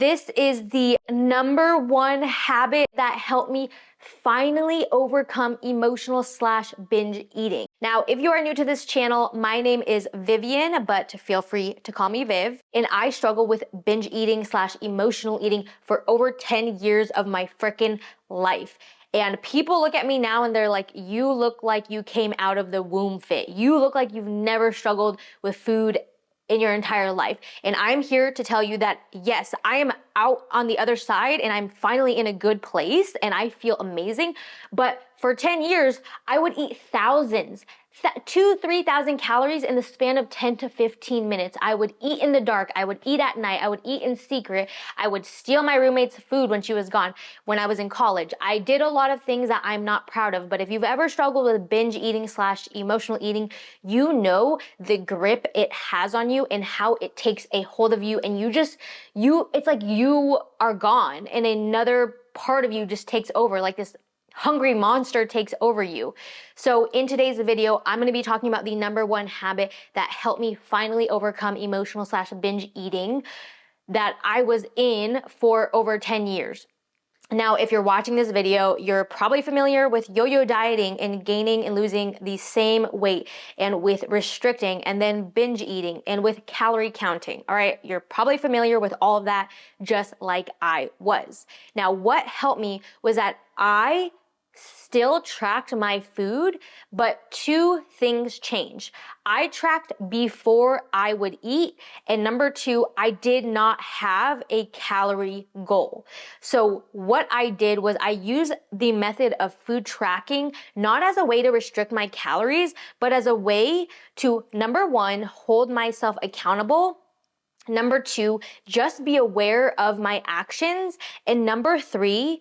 This is the number one habit that helped me finally overcome emotional / binge eating. Now, if you are new to this channel, my name is Vivian, but feel free to call me Viv. And I struggle with binge eating / emotional eating for over 10 years of my freaking life. And people look at me now and they're like, you look like you came out of the womb fit. You look like you've never struggled with food in your entire life. And I'm here to tell you that yes, I am out on the other side and I'm finally in a good place and I feel amazing. But for 10 years, I would eat thousands, 2,000-3,000 calories in the span of 10 to 15 minutes. I would eat in the dark. I would eat at night. I would eat in secret. I would steal my roommate's food when she was gone when I was in college. I did a lot of things that I'm not proud of, but if you've ever struggled with binge eating / emotional eating, you know the grip it has on you and how it takes a hold of you, and it's like you are gone and another part of you just takes over, like this hungry monster takes over you. So in today's video, I'm going to be talking about the number one habit that helped me finally overcome emotional / binge eating that I was in for over 10 years. Now, if you're watching this video, you're probably familiar with yo-yo dieting and gaining and losing the same weight, and with restricting and then binge eating and with calorie counting. All right. You're probably familiar with all of that, just like I was. Now, what helped me was that I still tracked my food, but two things changed. I tracked before I would eat, and number two, I did not have a calorie goal. So what I did was I used the method of food tracking, not as a way to restrict my calories, but as a way to, number one, hold myself accountable. Number two, just be aware of my actions. And number three,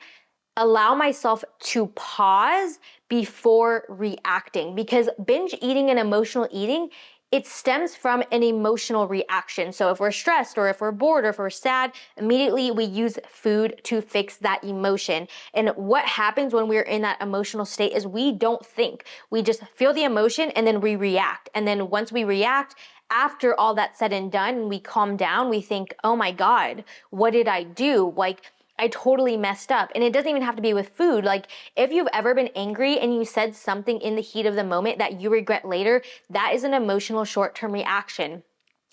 allow myself to pause before reacting, because binge eating and emotional eating, it stems from an emotional reaction. So if we're stressed or if we're bored or if we're sad, immediately we use food to fix that emotion. And what happens when we're in that emotional state is we don't think. We just feel the emotion and then we react. And then once we react, after all that's said and done and we calm down, we think, oh my God, what did I do? Like, I totally messed up. And it doesn't even have to be with food. Like, if you've ever been angry and you said something in the heat of the moment that you regret later, that is an emotional short-term reaction.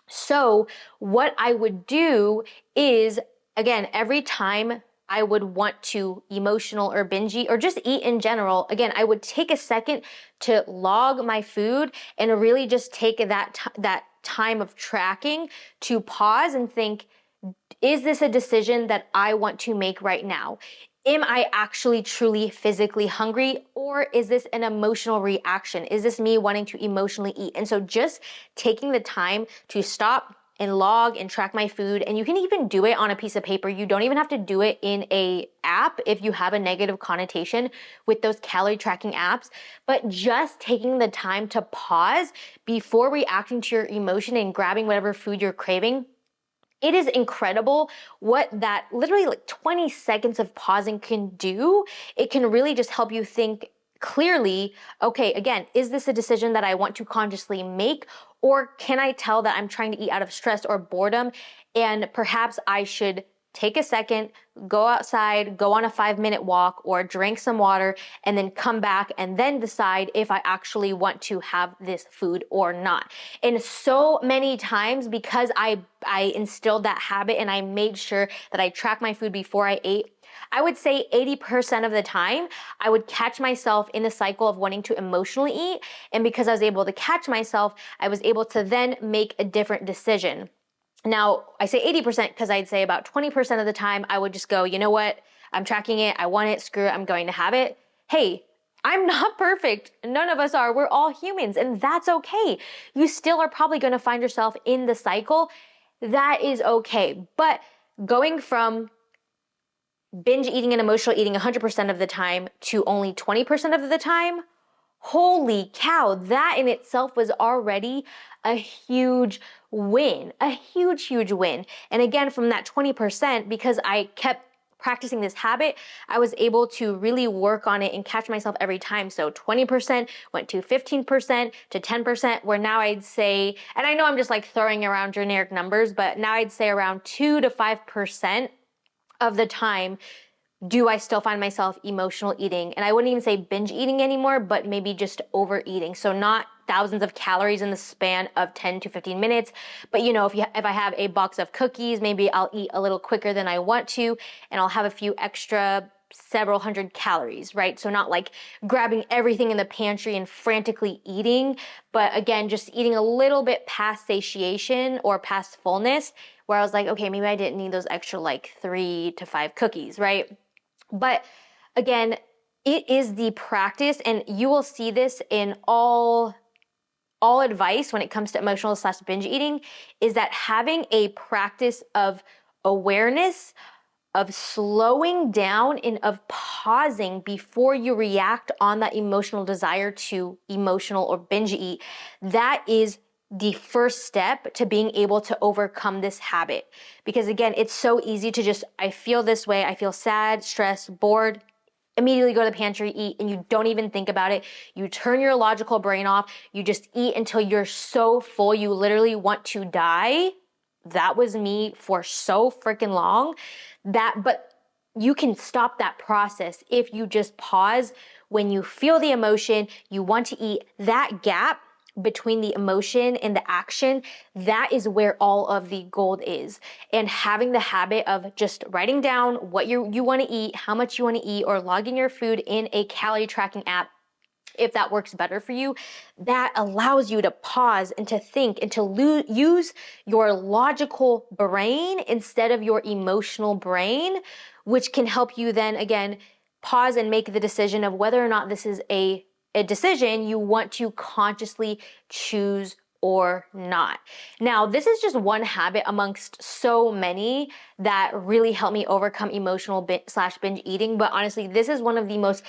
So what I would do is, again, every time I would want to emotional or binge eat or just eat in general, again, I would take a second to log my food and really just take that time of tracking to pause and think, is this a decision that I want to make right now? Am I actually truly physically hungry, or is this an emotional reaction? Is this me wanting to emotionally eat? And so just taking the time to stop and log and track my food, and you can even do it on a piece of paper. You don't even have to do it in a app if you have a negative connotation with those calorie tracking apps, but just taking the time to pause before reacting to your emotion and grabbing whatever food you're craving. It is incredible what that literally like 20 seconds of pausing can do. It can really just help you think clearly, okay, again, is this a decision that I want to consciously make? Or can I tell that I'm trying to eat out of stress or boredom? And perhaps I should take a second, go outside, go on a 5-minute walk or drink some water, and then come back and then decide if I actually want to have this food or not. And so many times, because I instilled that habit and I made sure that I tracked my food before I ate, I would say 80% of the time, I would catch myself in the cycle of wanting to emotionally eat. And because I was able to catch myself, I was able to then make a different decision. Now, I say 80% because I'd say about 20% of the time I would just go, you know what? I'm tracking it. I want it. Screw it. I'm going to have it. Hey, I'm not perfect. None of us are. We're all humans, and that's okay. You still are probably going to find yourself in the cycle. That is okay. But going from binge eating and emotional eating 100% of the time to only 20% of the time, holy cow, that in itself was already a huge win, a huge, huge win. And again, from that 20%, because I kept practicing this habit, I was able to really work on it and catch myself every time. So 20% went to 15% to 10%, where now I'd say, and I know I'm just like throwing around generic numbers, but now I'd say around 2 to 5% of the time do I still find myself emotional eating. And I wouldn't even say binge eating anymore, but maybe just overeating. So not thousands of calories in the span of 10 to 15 minutes. But you know, if I have a box of cookies, maybe I'll eat a little quicker than I want to, and I'll have a few extra several hundred calories, right? So not like grabbing everything in the pantry and frantically eating, but again, just eating a little bit past satiation or past fullness, where I was like, okay, maybe I didn't need those extra like 3 to 5 cookies, right? But again, it is the practice, and you will see this in all advice when it comes to emotional / binge eating, is that having a practice of awareness, of slowing down, and of pausing before you react on that emotional desire to emotional or binge eat, that is the first step to being able to overcome this habit. Because again, it's so easy to just, I feel this way, I feel sad, stressed, bored, immediately go to the pantry, eat, and you don't even think about it. You turn your logical brain off. You just eat until you're so full you literally want to die. That was me for so freaking long. But you can stop that process if you just pause when you feel the emotion, you want to eat. That gap between the emotion and the action, that is where all of the gold is. And having the habit of just writing down what you want to eat, how much you want to eat, or logging your food in a calorie tracking app, if that works better for you, that allows you to pause and to think and to use your logical brain instead of your emotional brain, which can help you then again pause and make the decision of whether or not this is a decision you want to consciously choose or not. Now, this is just one habit amongst so many that really helped me overcome emotional / binge eating. But honestly, this is one of the most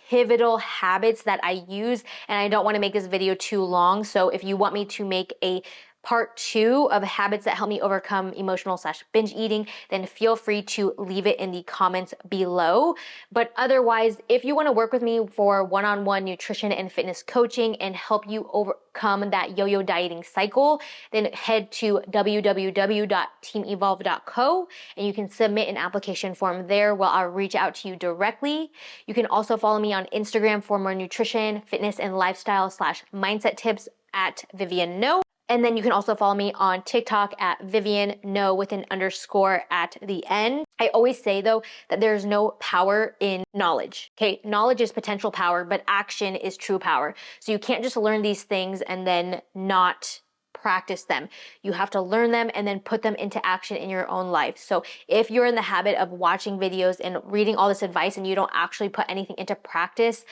pivotal habits that I use, and I don't want to make this video too long. So if you want me to make a part 2 of habits that help me overcome emotional / binge eating, then feel free to leave it in the comments below. But otherwise, if you want to work with me for one-on-one nutrition and fitness coaching and help you overcome that yo-yo dieting cycle, then head to www.teamevolve.co and you can submit an application form there where I'll reach out to you directly. You can also follow me on Instagram for more nutrition, fitness, and lifestyle / mindset tips at Vivian No. And then you can also follow me on TikTok at Vivian No with an underscore at the end. I always say though that there's no power in knowledge. Okay, knowledge is potential power, but action is true power. So you can't just learn these things and then not practice them. You have to learn them and then put them into action in your own life. So if you're in the habit of watching videos and reading all this advice and you don't actually put anything into practice,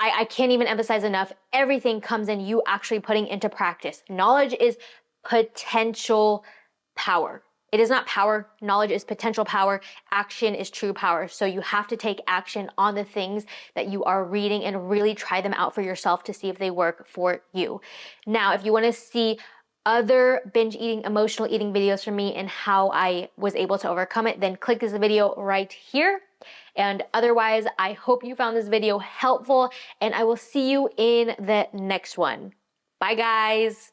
I can't even emphasize enough, everything comes in you actually putting into practice. Knowledge is potential power. It is not power. Knowledge is potential power. Action is true power. So you have to take action on the things that you are reading and really try them out for yourself to see if they work for you. Now, if you want to see other binge eating, emotional eating videos from me and how I was able to overcome it, then click this video right here. And otherwise, I hope you found this video helpful, and I will see you in the next one. Bye, guys.